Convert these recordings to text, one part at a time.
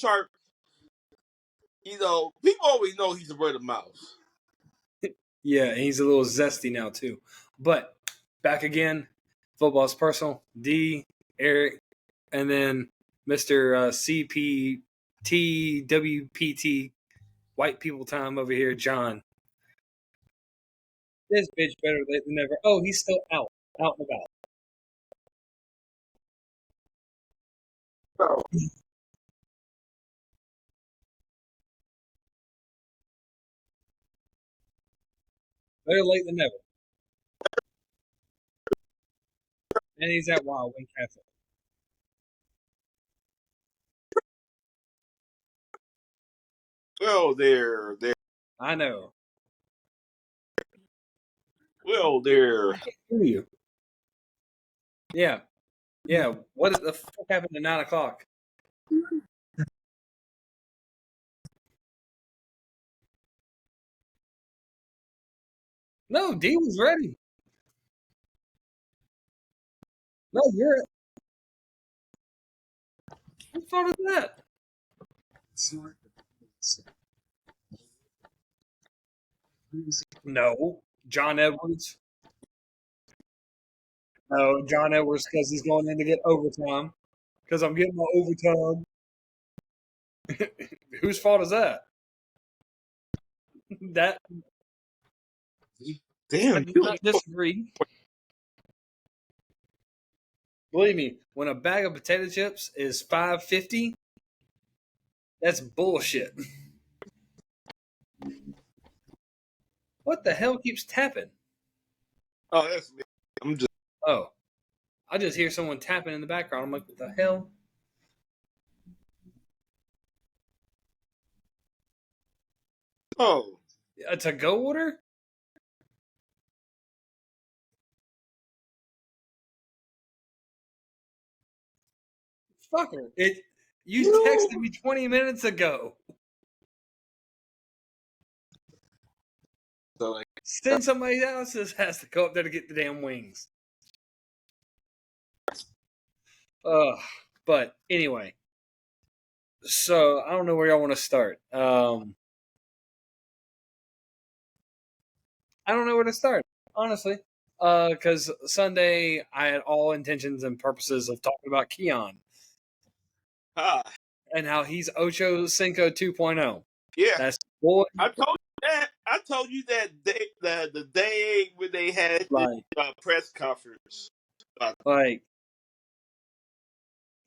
Sharp, people always know he's a word of mouth. Yeah, and he's a little zesty now too. But back again, football's personal. D, Eric, and then Mr. CPTWPT, white people time over here, John. This bitch better late than never. Oh, he's still out and about. Oh. Better late than never. And he's at Wild Wing Cafe. Well, there. I know. Well, there. I can't hear you. Yeah. Yeah. What the fuck happened to 9 o'clock? No, D was ready. No, you're. What fault is that? No, John Edwards. No, John Edwards because he's going in to get overtime. Because I'm getting my overtime. Whose fault is that? That Damn. I do not disagree. Believe me, when a bag of potato chips is $5.50, that's bullshit. What the hell keeps tapping? Oh, that's me. I'm just. Oh, I just hear someone tapping in the background. I'm like, what the hell? Oh. A to-go order? Fucker. You texted me 20 minutes ago. So, like, Send somebody else that has to go up there to get the damn wings. But anyway. So I don't know where y'all want to start. I don't know where to start, honestly. Because Sunday I had all intentions and purposes of talking about Keon and how he's Ocho Cinco 2.0. Yeah. That's boy. I told you that. I told you that day, the day when they had Like, the press conference. like,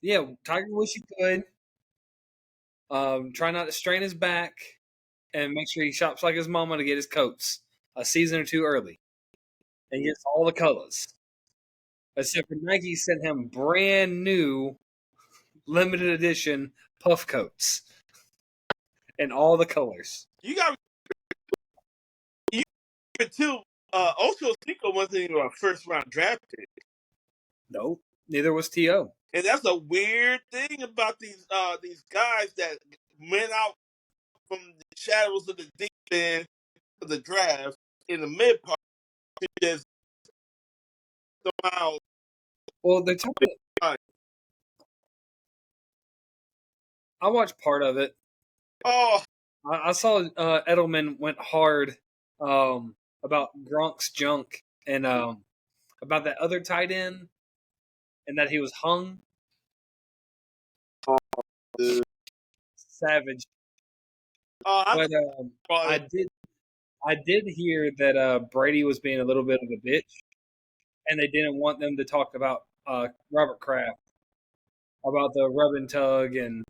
yeah, Tiger wish he could. Try not to strain his back and make sure he shops like his mama to get his coats a season or two early and gets all the colors. Except for Nike sent him brand new limited edition puff coats in all the colors. You got too. Ocho Cinco wasn't even a first round draft pick. Nope. Neither was T.O. And that's a weird thing about these guys that went out from the shadows of the deep end of the draft in the mid part to just somehow. Well, they're talking. I watched part of it. Oh, I saw Edelman went hard about Gronk's junk and about that other tight end and that he was hung. dude. Savage. I But I did hear that Brady was being a little bit of a bitch, and they didn't want them to talk about Robert Kraft, about the rub and tug and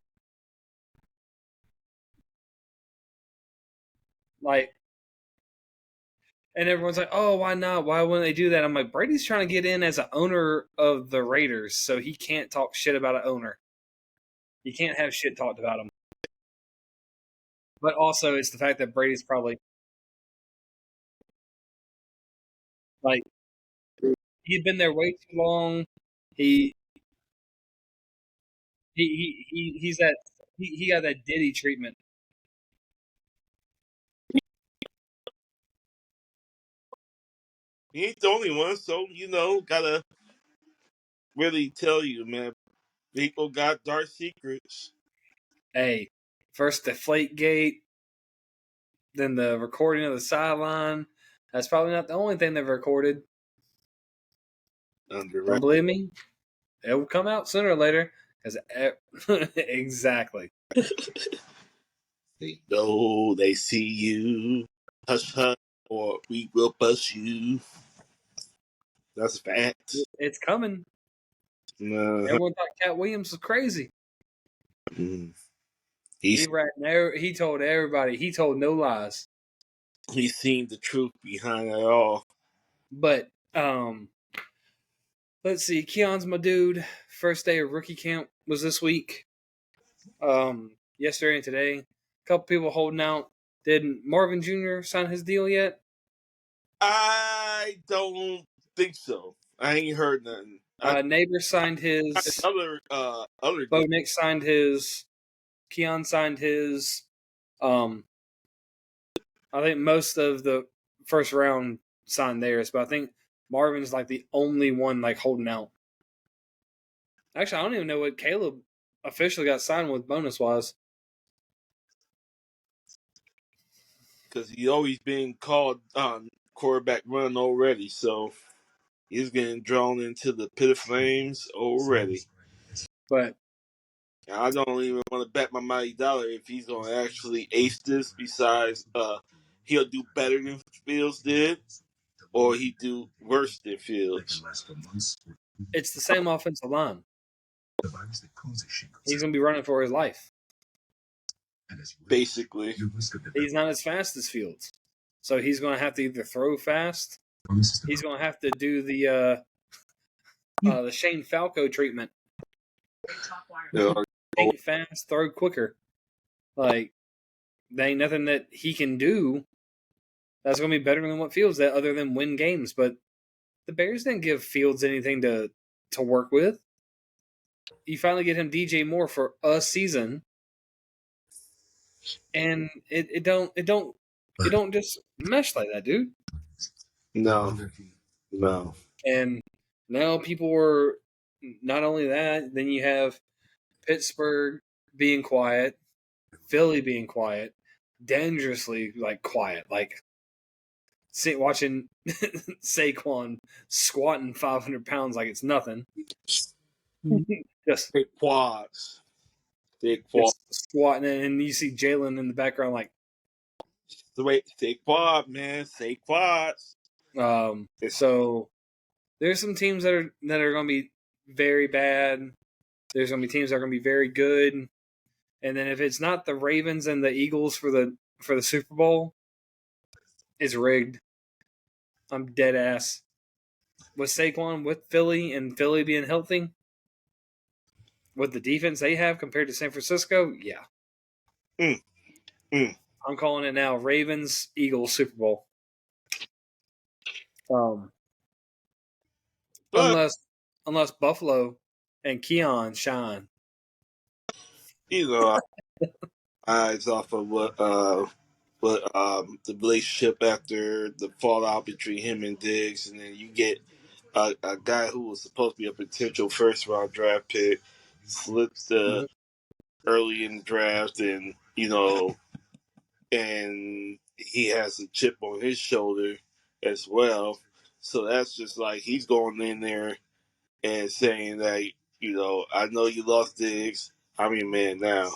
like. And everyone's like, "Oh, why not? Why wouldn't they do that?" I'm like, Brady's trying to get in as an owner of the Raiders, so he can't talk shit about an owner. You can't have shit talked about him. But also, it's the fact that Brady's probably like he'd been there way too long. He he's that he got that Diddy treatment. he ain't the only one, so gotta really tell you, man. People got dark secrets. Hey, first deflate gate, then the recording of the sideline. That's probably not the only thing they've recorded. Don't believe me? It will come out sooner or later. Because exactly. They know they see you. Hush, hush, or we will bust you. That's a fact. It's coming. Uh-huh. Everyone thought Cat Williams was crazy. Mm. He told everybody. He told no lies. He's seen the truth behind it all. But let's see. Keon's my dude. First day of rookie camp was this week. Yesterday and today. A couple people holding out. Did Marvin Jr. sign his deal yet? I don't think so. I ain't heard nothing. Neighbor signed his. Other Bo deal. Nick signed his. Keon signed his. I think most of the first round signed theirs, but I think Marvin's like the only one like holding out. Actually, I don't even know what Caleb officially got signed with bonus wise. Because he's always being called quarterback run already, so he's getting drawn into the pit of flames already. But I don't even want to bet my mighty dollar if he's going to actually ace this. Besides, he'll do better than Fields did, or he do worse than Fields. it's the same offensive line. He's going to be running for his life. Basically, He's not as fast as Fields, so he's going to have to either throw fast. He's going to have to do the Shane Falco treatment. Think fast, throw quicker. Like, there ain't nothing that he can do that's going to be better than what Fields did, other than win games. But the Bears didn't give Fields anything to work with. You finally get him DJ Moore for a season, and it don't just mesh like that, dude. no. And now people were not only that, then you have Pittsburgh being quiet, Philly being quiet, dangerously like quiet, like watching Saquon squatting 500 pounds like it's nothing. just, Big quads. Big quad. just squatting, and you see Jalen in the background like. Say quad, man. Say quads. So there's some teams that are going to be very bad. There's going to be teams that are going to be very good. And then if it's not the Ravens and the Eagles for the Super Bowl, it's rigged. I'm dead ass. With Saquon, with Philly, and Philly being healthy, with the defense they have compared to San Francisco, yeah. I'm calling it now. Ravens, Eagles, Super Bowl. Unless Buffalo and Keon shine. Eyes off of what the relationship after the fallout between him and Diggs, and then you get a guy who was supposed to be a potential first round draft pick slips early in the draft, and and he has a chip on his shoulder as well. So that's just like he's going in there and saying that I know you lost Diggs. I'm your man now.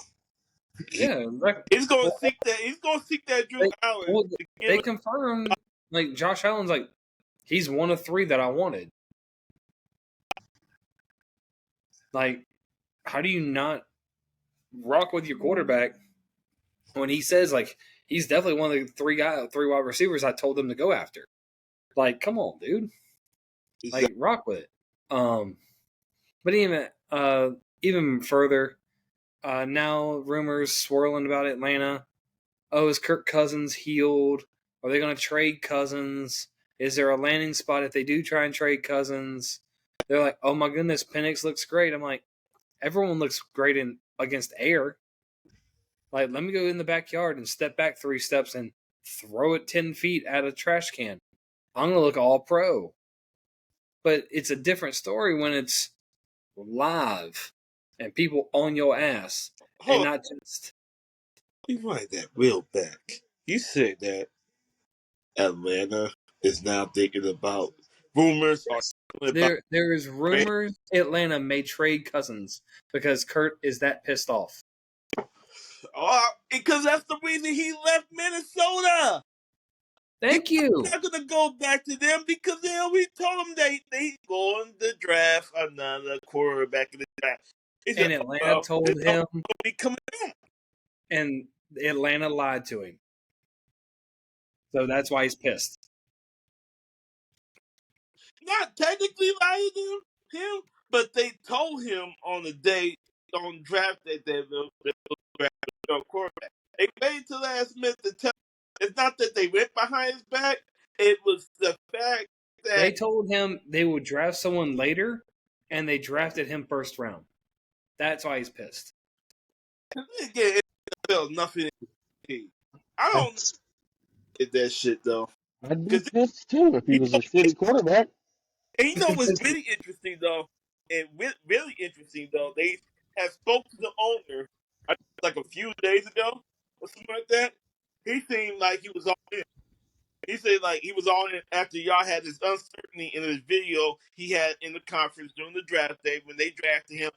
Yeah, He's gonna seek that. He's gonna seek that Drew Allen. They confirmed like Josh Allen's like he's one of three that I wanted. Like, how do you not rock with your quarterback when he says like he's definitely one of the three wide receivers I told them to go after? Like, come on, dude. Like, rock with it. But even further, now rumors swirling about Atlanta. Oh, is Kirk Cousins healed? Are they going to trade Cousins? Is there a landing spot if they do try and trade Cousins? They're like, oh my goodness, Penix looks great. I'm like, everyone looks great against air. Like, let me go in the backyard and step back 3 steps and throw it 10 feet at a trash can. I'm going to look all pro. But it's a different story when it's live and people on your ass. and Hold on, not just you write that real back. You said that Atlanta is now thinking about rumors are yes. about There is trade. rumors Atlanta may trade Cousins because Kurt is that pissed off. Oh, because that's the reason he left Minnesota. He's Thank you. not gonna go back to them because they already told him they going to draft another quarterback in the draft. He said, And "Oh, Atlanta well, told it's not him, gonna be coming back." and Atlanta lied to him. So that's why he's pissed. Not technically lying to him, but they told him on the day on draft day that they'll draft a quarterback. They waited till last minute to tell. It's not that they went behind his back. It was the fact They that told him they would draft someone later, and they drafted him first round. That's why he's pissed. again, it felt nothing. I I'd, don't get that shit though, I'd be because pissed too if he you was a know, shitty quarterback. and you know what's Because really interesting though, and really interesting though, they have spoke to the owner like a few days ago or something like that. He seemed like he was all in. He said like he was all in after y'all had this uncertainty in his video he had in the conference during the draft day when they drafted him.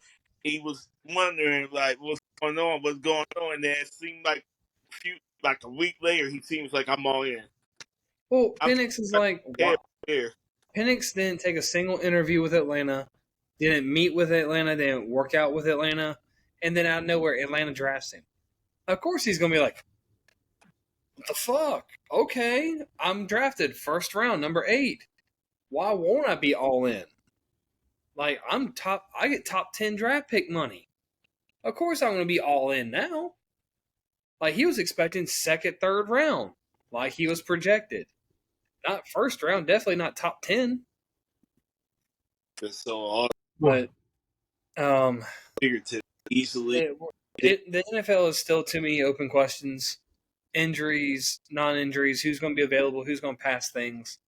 He was wondering like what's going on, and then it seemed like a week later he seems like I'm all in. well, I'm Penix is like, here, what? here. Penix didn't take a single interview with Atlanta, didn't meet with Atlanta, didn't work out with Atlanta, and then out of nowhere, Atlanta drafts him. Of course, he's gonna be like, "What the fuck? Okay, I'm drafted first round, number 8. Why won't I be all in? Like I'm top. I get top 10 draft pick money. Of course, I'm gonna be all in now. Like he was expecting second, third round, like he was projected. Not first round, definitely not top 10. It's so all But um, fingertips easily. it, the NFL is still too many open questions. Injuries, non-injuries, who's going to be available, who's going to pass things,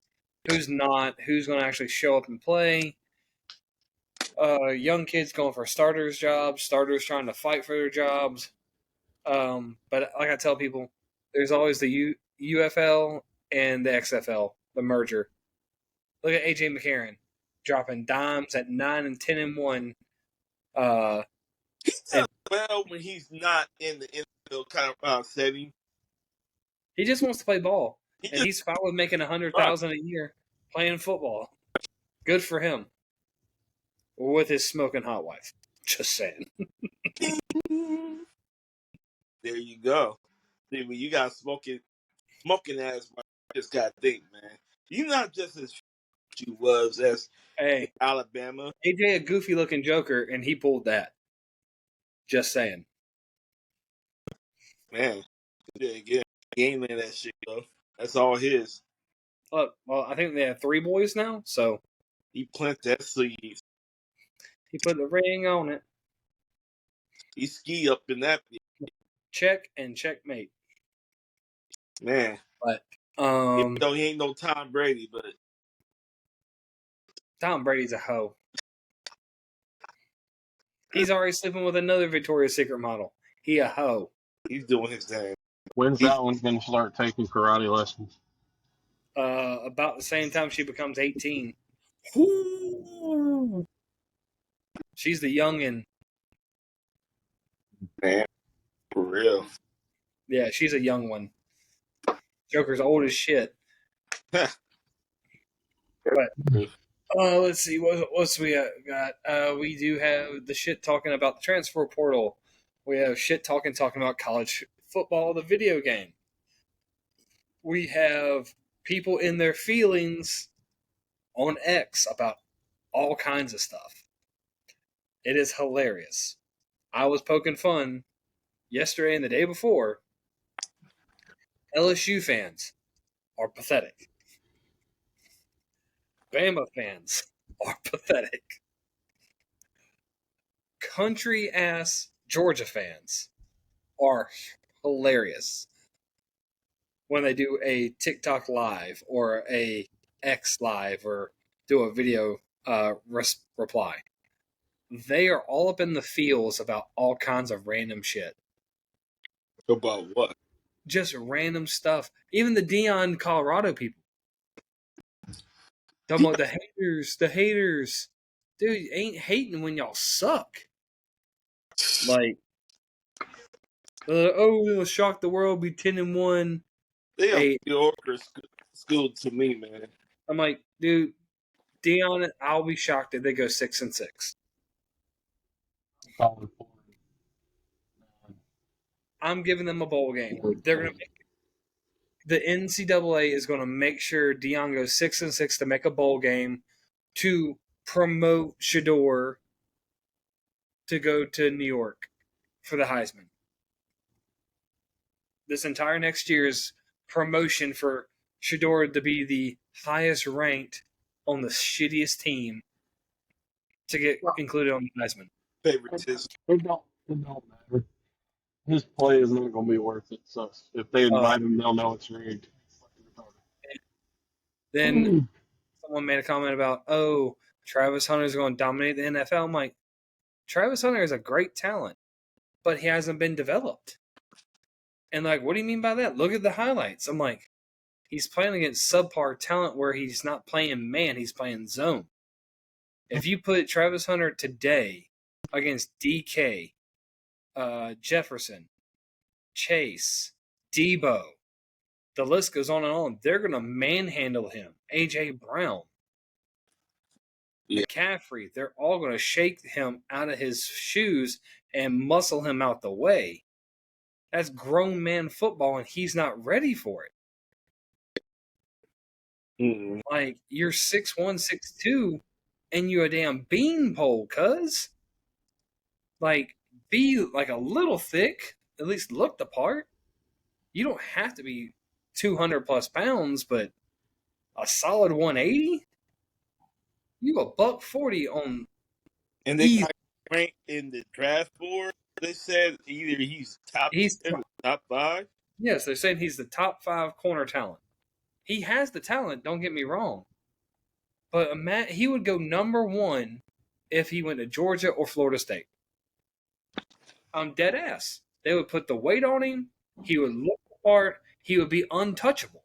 who's not, who's going to actually show up and play. Young kids going for starters jobs, starters trying to fight for their jobs. But like I tell people, there's always the UFL and the XFL, the merger. Look at AJ McCarron dropping dimes at 9 and 10 and 1. Uh, He and does well when he's not in the NFL kind of setting. he just wants to play ball, He and just he's fine with making right. $100,000 a year playing football. Good for him. With his smoking hot wife. Just saying. There you go. See, when you got smoking ass, I just gotta think, man. You not just as you was as Hey, Alabama, AJ a goofy looking joker, and he pulled that. Just saying. man. Yeah, gaining that shit though. That's all his. Look, well, I think they have 3 boys now, so He planted that seed. he put the ring on it. He ski up in that Check and checkmate. man. But Even though he ain't no Tom Brady, but Tom Brady's a hoe. He's already sleeping with another Victoria's Secret model. He a hoe. he's doing his thing. When's He's that one going to start taking karate lessons? About the same time she becomes 18. She's the youngin'. man for real. Yeah, she's a young one. Joker's old as shit. But let's see what's we got. We do have the shit talking about the transfer portal. We have shit talking about college football, the video game. We have people in their feelings on X about all kinds of stuff. It is hilarious. I was poking fun yesterday and the day before. LSU fans are pathetic. Bama fans are pathetic. Country ass Georgia fans are hilarious when they do a TikTok live or a X live or do a video reply. they are all up in the fields about all kinds of random shit. About what? Just random stuff. Even the Dion Colorado people. Talking about the haters. Dude, ain't hating when y'all suck. Like, we'll shock the world, be 10-1. They are Hey, mediocre school to me, man. I'm like, dude, Dion, I'll be shocked if they go 6-6. Solid for I'm giving them a bowl game. him. They're gonna make the NCAA is going to make sure Dion goes 6-6 to make a bowl game to promote Shador to go to New York for the Heisman. This entire next year's promotion for Shador to be the highest ranked on the shittiest team to get included on the Heisman. Favoritism. It don't matter. His play is not going to be worth it. So if they invite him, they'll know it's rigged. Then someone made a comment about, Travis Hunter is going to dominate the NFL. I'm like, Travis Hunter is a great talent, but he hasn't been developed. And like, what do you mean by that? Look at the highlights. I'm like, he's playing against subpar talent where he's not playing man, he's playing zone. If you put Travis Hunter today against DK, Jefferson, Chase, Debo, the list goes on and on. They're going to manhandle him. A.J. Brown, Yeah. McCaffrey, they're all going to shake him out of his shoes and muscle him out the way. That's grown man football, and he's not ready for it. Mm. Like, you're 6'1", 6'2", and you a damn beanpole, cuz. Like, be like a little thick. At least look the part. You don't have to be 200 plus pounds, but a solid 180. You a $140 on. And they kind of ranked in the draft board. They said either he's top 10 or top 5. Yes, they're saying he's the top 5 corner talent. He has the talent, don't get me wrong. But he would go number 1 if he went to Georgia or Florida State. I'm dead ass. They would put the weight on him. He would look the part. He would be untouchable.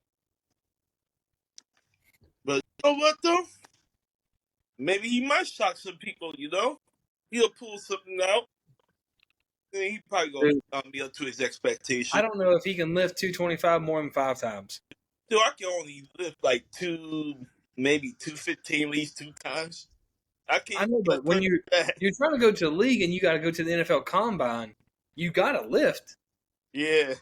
But you know what, though? Maybe he might shock some people, you know? He'll pull something out. And he probably going to be up to his expectations. I don't know if he can lift 225 more than 5 times. Dude, I can only lift like maybe 215 at least 2 times. I know, but when you're trying to go to the league and you got to go to the NFL Combine, you got to lift. Yeah.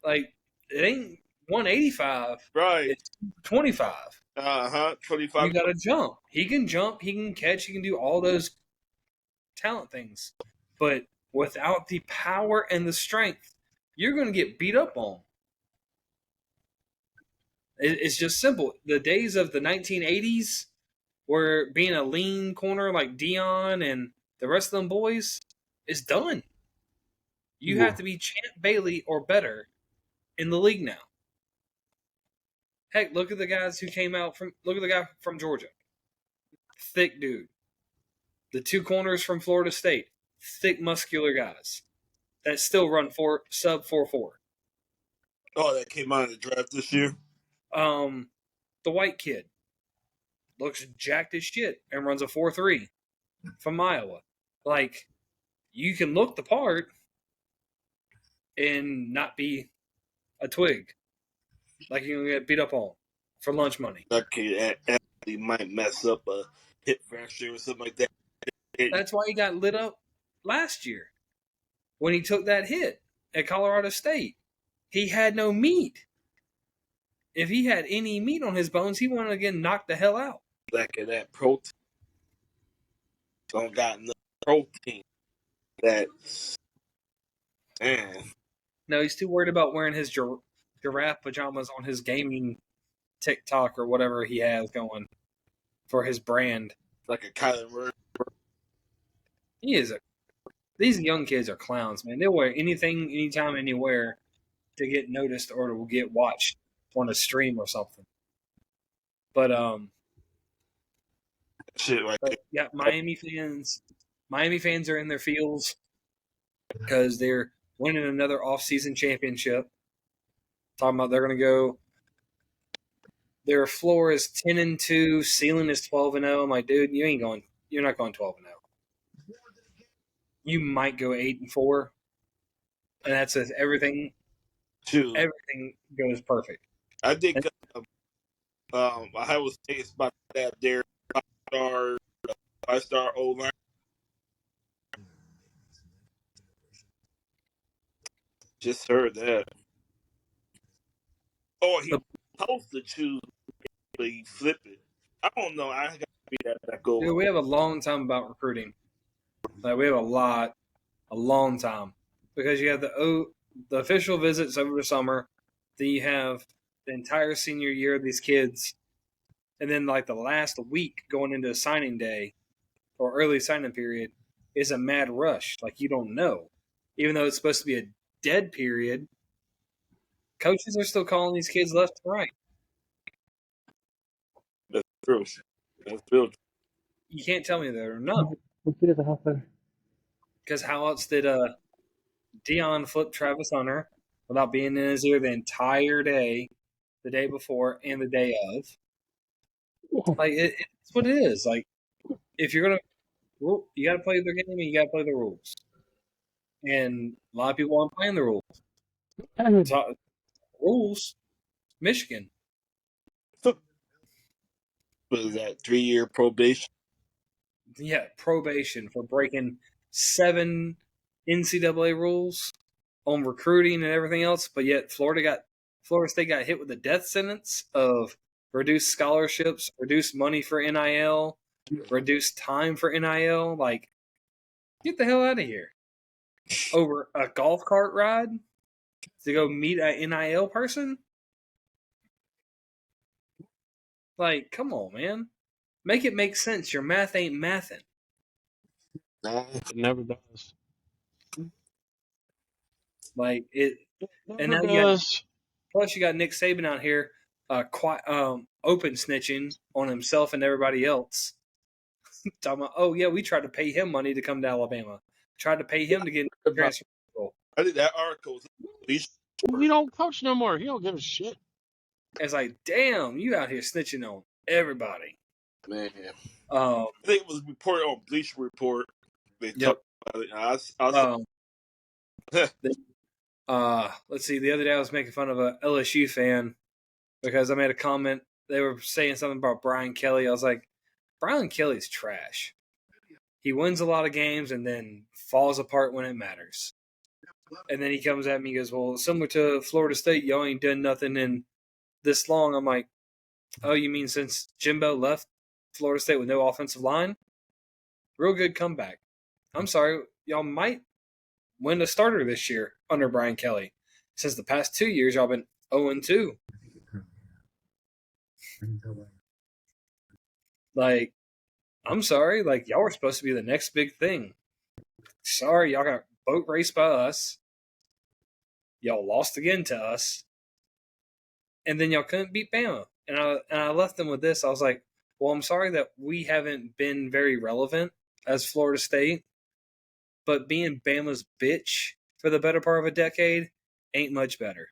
Like, it ain't 185. Right. It's 25. 25. You got to jump. He can jump. He can catch. He can do all those talent things. But without the power and the strength, you're going to get beat up on. It's just simple. The days of the 1980s where being a lean corner like Dion and the rest of them boys is done. You have to be Champ Bailey or better in the league now. Heck, look at the guys who came out from. Look at the guy from Georgia, thick dude. The 2 corners from Florida State, thick, muscular guys that still run sub 4.4. Oh, that came out of the draft this year. The white kid looks jacked as shit and runs a 4.3 from Iowa. Like, you can look the part and not be a twig. Like, you can get beat up on for lunch money. That kid actually might mess up a hip fracture or something like that. That's why he got lit up last year when he took that hit at Colorado State. He had no meat. If he had any meat on his bones, he wanted to get knocked the hell out. Lack of that protein. Don't got enough protein. That, man. No, he's too worried about wearing his giraffe pajamas on his gaming TikTok or whatever he has going for his brand. Like a Kyler Murray. These young kids are clowns, man. They'll wear anything, anytime, anywhere to get noticed or to get watched on a stream or something. But shit right there. Yeah, Miami fans, Miami fans are in their feels because they're winning another off-season championship. Talking about they're going to go. Their floor is 10-2, ceiling is 12-0. I'm like, dude, you ain't going. You're not going 12-0. You might go 8-4, and that's if everything. Shoot, Everything goes perfect. I think Ohio State is about to have their star, five-star O line. Just heard that. Oh, he The, was supposed to choose, but he flipped it. I don't know. I got to be that back over. dude, we have a long time about recruiting. Like we have a long time, because you have the official visits over the summer, then you have the entire senior year of these kids, and then like the last week going into signing day or early signing period is a mad rush. Like you don't know, even though it's supposed to be a dead period. Coaches are still calling these kids left and right. That's true. That's real. You can't tell me they're not, We'll see at the half there. because how else did Dion flip Travis Hunter without being in his ear the entire day, the day before and the day of? Like it's what it is. Like if you're gonna, you got to play the game and you got to play the rules. And a lot of people aren't playing the rules. So, rules, Michigan. What is that? 3-year probation? Yeah, probation for breaking 7 NCAA rules on recruiting and everything else. But yet Florida State got hit with the death sentence of reduced scholarships, reduced money for NIL, reduced time for NIL. Like, get the hell out of here. Over a golf cart ride to go meet an NIL person? Like, come on, man. Make it make sense. Your math ain't mathing. Nah. It never does. Like it, It and never now you got, does. plus you got Nick Saban out here, open snitching on himself and everybody else. Talking about, oh yeah, we tried to pay him money to come to Alabama. Tried to pay him to get transfer control. I think that article was Bleacher He don't coach no more. He don't give a shit. It's like, damn, you out here snitching on everybody. man. Um, I think it was reported on Bleacher Report. They yep. talked about it. I was Let's see. The other day I was making fun of a LSU fan because I made a comment. They were saying something about Brian Kelly. I was like, Brian Kelly's trash. He wins a lot of games and then falls apart when it matters. And then he comes at me and goes, well, similar to Florida State, y'all ain't done nothing in this long. I'm like, oh, you mean since Jimbo left Florida State with no offensive line? Real good comeback. I'm sorry, y'all might win a starter this year under Brian Kelly. Since the past 2 years, y'all been 0-2. Like, I'm sorry, like y'all were supposed to be the next big thing. Sorry, y'all got boat raced by us. Y'all lost again to us. And then y'all couldn't beat Bama. And I left them with this. I was like, well, I'm sorry that we haven't been very relevant as Florida State, but being Bama's bitch for the better part of a decade ain't much better.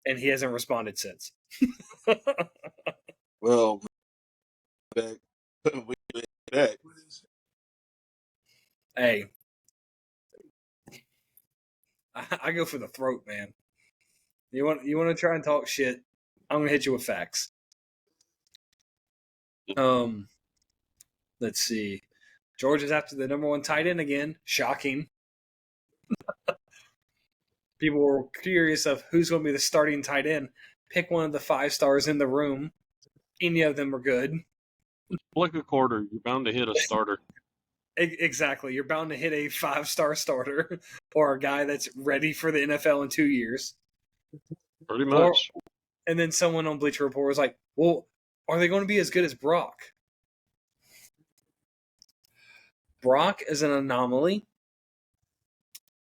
And he hasn't responded since. well back. back. Hey, I go for the throat, man. You want to try and talk shit? I'm gonna hit you with facts. Let's see. Georgia's after the number 1 tight end again. Shocking. People were curious of who's going to be the starting tight end. Pick one of the 5 stars in the room. Any of them are good. Flick a quarter. You're bound to hit a starter. Exactly. You're bound to hit a 5-star starter or a guy that's ready for the NFL in 2 years. Pretty much. And then someone on Bleacher Report was like, well, are they going to be as good as Brock? Brock is an anomaly.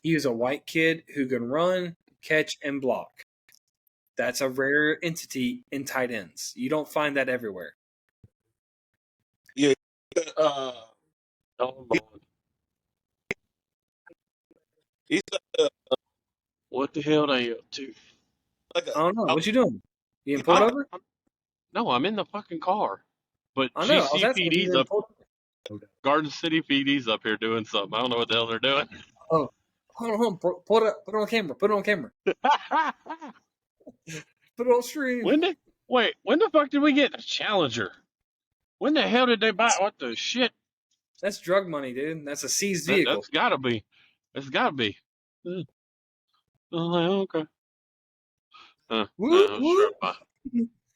He is a white kid who can run, catch, and block. That's a rare entity in tight ends. You don't find that everywhere. Yeah, Uh, Oh, Lord. he's What the hell they up to? like a I don't know. What you doing? You getting I pulled don't over? No, I'm in the fucking car. But I know. I was asking if you GCPD's were up, pulled over. Garden City PD's up here doing something. I don't know what the hell they're doing. Oh, hold on. Put it up. Put it on camera. Put it on camera. Put it on stream. When the fuck did we get the Challenger? When the hell did they buy? What the shit? That's drug money, dude. That's a seized vehicle. That's gotta be. That's gotta be. Okay. Whoop Sure. whoop.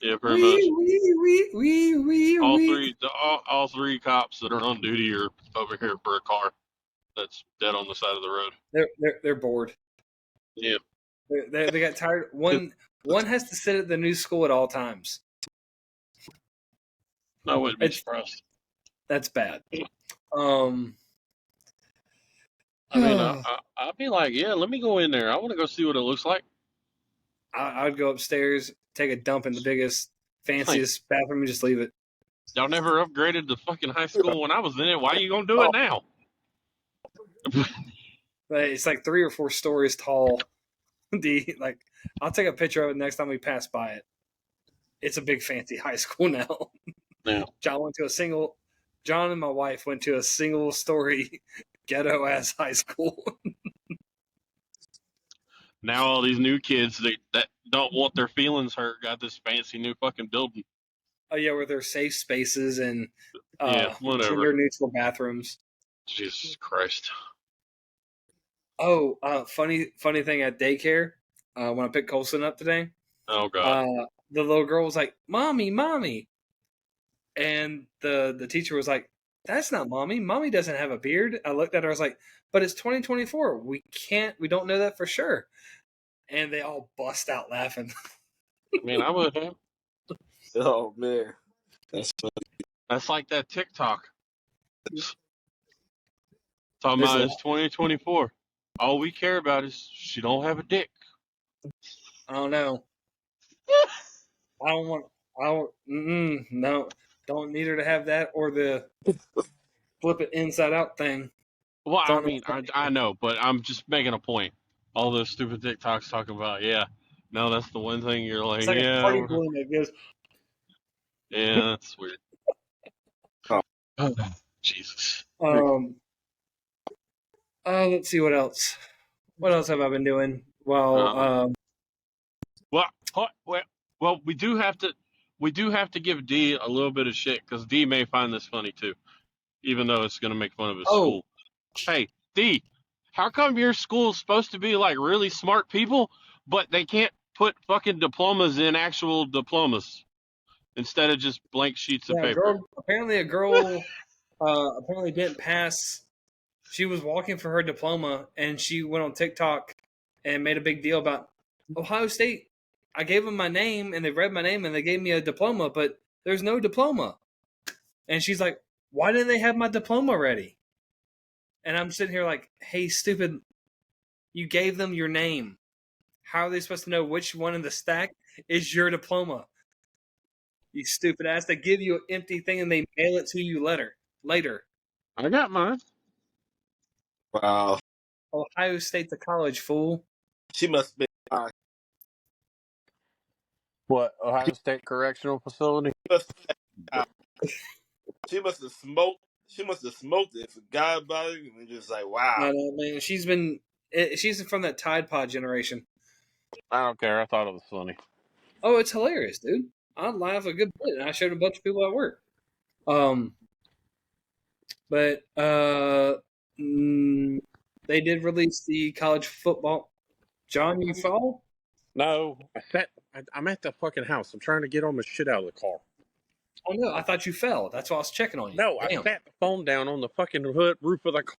Yeah, pretty much. Wee. All three cops that are on duty are over here for a car that's dead on the side of the road. They're bored. Yeah. They got tired. One has to sit at the new school at all times. I wouldn't be surprised. That's bad. I mean, I'd be like, yeah, let me go in there. I want to go see what it looks like. I'd go upstairs, take a dump in the biggest, fanciest bathroom, and just leave it. Y'all never upgraded to fucking high school when I was in it. Why are you gonna do it now? It's like 3 or 4 stories tall. I'll take a picture of it next time we pass by it. It's a big fancy high school now. Yeah. John and my wife went to a single story ghetto ass high school. Now all these new kids that don't want their feelings hurt got this fancy new fucking building. Oh yeah, where there's safe spaces and whatever. gender neutral bathrooms. Jesus Christ. Oh, funny thing at daycare, when I picked Colson up today. Oh God. The little girl was like, "Mommy," and the teacher was like, "That's not mommy. Mommy doesn't have a beard." I looked at her. I was like, "But it's 2024. We don't know that for sure." And they all bust out laughing. I mean, I would have. Oh man, that's funny. That's like that TikTok. Talking about it's 2024. All we care about is she don't have a dick. I don't know. No, don't need her to have that or the flip it inside out thing. Well, I mean, I know, but I'm just making a point. All those stupid TikToks talking about, no, that's the one thing you're like, It's like a party balloon that goes. Yeah, that's weird. Oh. Jesus. Let's see what else. What else have I been doing? Well, we do have to give D a little bit of shit because D may find this funny too, even though it's going to make fun of his school. Hey, D, how come your school's supposed to be like really smart people, but they can't put fucking diplomas in actual diplomas instead of just blank sheets of paper? Apparently a girl apparently didn't pass. She was walking for her diploma, and she went on TikTok and made a big deal about Ohio State. I gave them my name, and they read my name, and they gave me a diploma, but there's no diploma. And she's like, why didn't they have my diploma ready? And I'm sitting here like, hey, stupid, you gave them your name. How are they supposed to know which one in the stack is your diploma? You stupid ass. They give you an empty thing, and they mail it to you later. I got mine. Wow. Ohio State's a college, fool. She must be. What, Ohio State Correctional Facility? She must have smoked. She must have smoked it, forgot about it, and just like, wow. I know, man. She's from that Tide Pod generation. I don't care. I thought it was funny. Oh, it's hilarious, dude. I laugh a good bit, and I showed a bunch of people at work. But they did release the college football. John, you fall? No, I'm at the fucking house. I'm trying to get all my shit out of the car. Oh no, I thought you fell. That's why I was checking on you. No, damn. I sat the phone down on the fucking roof of the car.